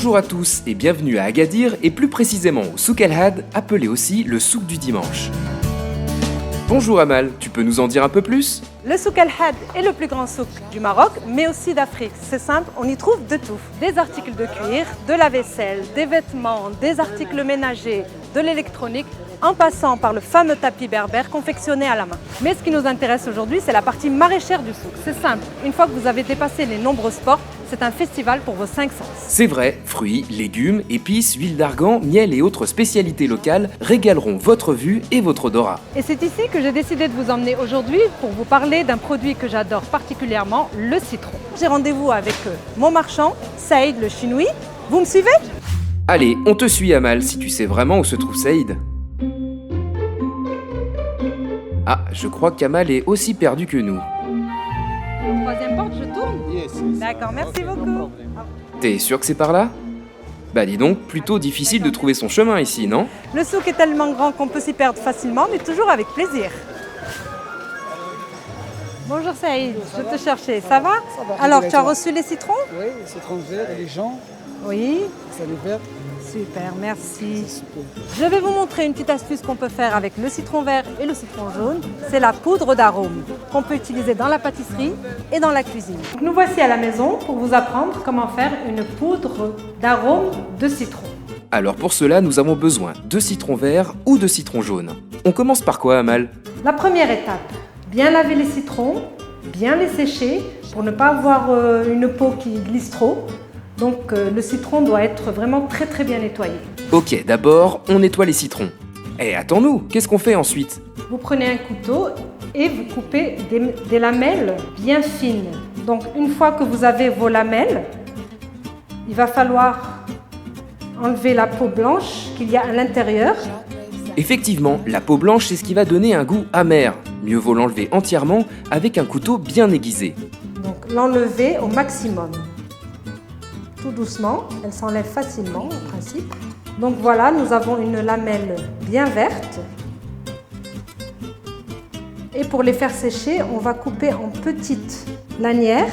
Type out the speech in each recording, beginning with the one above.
Bonjour à tous et bienvenue à Agadir et plus précisément au Souk El Had, appelé aussi le Souk du Dimanche. Bonjour Amal, tu peux nous en dire un peu plus ? Le Souk El Had est le plus grand souk du Maroc, mais aussi d'Afrique. C'est simple, on y trouve de tout. Des articles de cuir, de la vaisselle, des vêtements, des articles ménagers, de l'électronique, en passant par le fameux tapis berbère confectionné à la main. Mais ce qui nous intéresse aujourd'hui, c'est la partie maraîchère du souk. C'est simple, une fois que vous avez dépassé les nombreux sports, c'est un festival pour vos 5 sens. C'est vrai, fruits, légumes, épices, huile d'argan, miel et autres spécialités locales régaleront votre vue et votre odorat. Et c'est ici que j'ai décidé de vous emmener aujourd'hui pour vous parler d'un produit que j'adore particulièrement, le citron. J'ai rendez-vous avec mon marchand, Saïd le Chinois. Vous me suivez ? Allez, on te suit Amal si tu sais vraiment où se trouve Saïd. Ah, je crois qu'Amal est aussi perdu que nous. Troisième porte, je tourne ? D'accord, merci beaucoup. T'es sûr que c'est par là ? Bah dis donc, plutôt difficile de trouver son chemin ici, non ? Le souk est tellement grand qu'on peut s'y perdre facilement, mais toujours avec plaisir. Bonjour Saïd, je te cherchais, ça va ? Alors, tu as reçu les citrons ? Oui, les citrons verts et les gens, Oui, ça les vert. super, merci. Super. Je vais vous montrer une petite astuce qu'on peut faire avec le citron vert et le citron jaune. C'est la poudre d'arôme qu'on peut utiliser dans la pâtisserie et dans la cuisine. Donc, nous voici à la maison pour vous apprendre comment faire une poudre d'arôme de citron. Alors pour cela, nous avons besoin de citron vert ou de citron jaune. On commence par quoi Amal ? La première étape, bien laver les citrons, bien les sécher pour ne pas avoir une peau qui glisse trop. Donc le citron doit être vraiment très bien nettoyé. Ok, d'abord, on nettoie les citrons. Eh, attends-nous, qu'est-ce qu'on fait ensuite ? Vous prenez un couteau et vous coupez des lamelles bien fines. Donc une fois que vous avez vos lamelles, il va falloir enlever la peau blanche qu'il y a à l'intérieur. Effectivement, la peau blanche, c'est ce qui va donner un goût amer. Mieux vaut l'enlever entièrement avec un couteau bien aiguisé. Donc l'enlever au maximum. Tout doucement, elle s'enlève facilement en principe. Donc voilà, nous avons une lamelle bien verte. Et pour les faire sécher, on va couper en petites lanières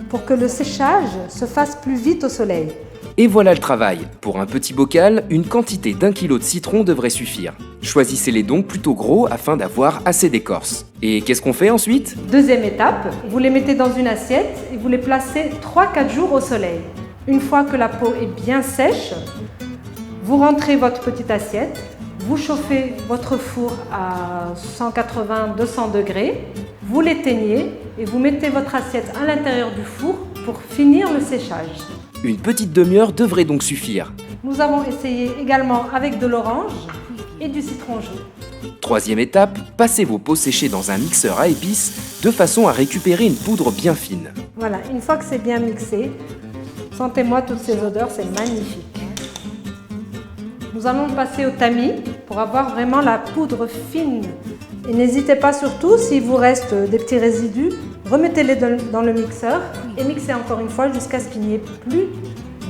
pour que le séchage se fasse plus vite au soleil. Et voilà le travail. Pour un petit bocal, une quantité d'1 kg de citron devrait suffire. Choisissez-les donc plutôt gros afin d'avoir assez d'écorce. Et qu'est-ce qu'on fait ensuite ? Deuxième étape, vous les mettez dans une assiette et vous les placez 3-4 jours au soleil. Une fois que la peau est bien sèche, vous rentrez votre petite assiette, vous chauffez votre four à 180-200 degrés, vous l'éteignez et vous mettez votre assiette à l'intérieur du four pour finir le séchage. Une petite demi-heure devrait donc suffire. Nous avons essayé également avec de l'orange et du citron jaune. Troisième étape, passez vos peaux séchées dans un mixeur à épices de façon à récupérer une poudre bien fine. Voilà, une fois que c'est bien mixé, sentez-moi toutes ces odeurs, c'est magnifique. Nous allons passer au tamis pour avoir vraiment la poudre fine. Et n'hésitez pas surtout, s'il vous reste des petits résidus, remettez-les dans le mixeur et mixez encore une fois jusqu'à ce qu'il n'y ait plus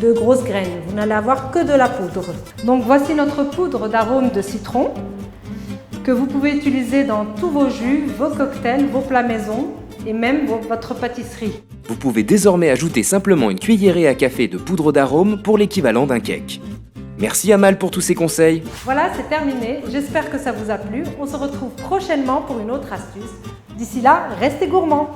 de grosses graines. Vous n'allez avoir que de la poudre. Donc voici notre poudre d'arôme de citron que vous pouvez utiliser dans tous vos jus, vos cocktails, vos plats maison et même votre pâtisserie. Vous pouvez désormais ajouter simplement une cuillerée à café de poudre d'arôme pour l'équivalent d'un cake. Merci Amal pour tous ces conseils. Voilà, c'est terminé. J'espère que ça vous a plu. On se retrouve prochainement pour une autre astuce. D'ici là, restez gourmands.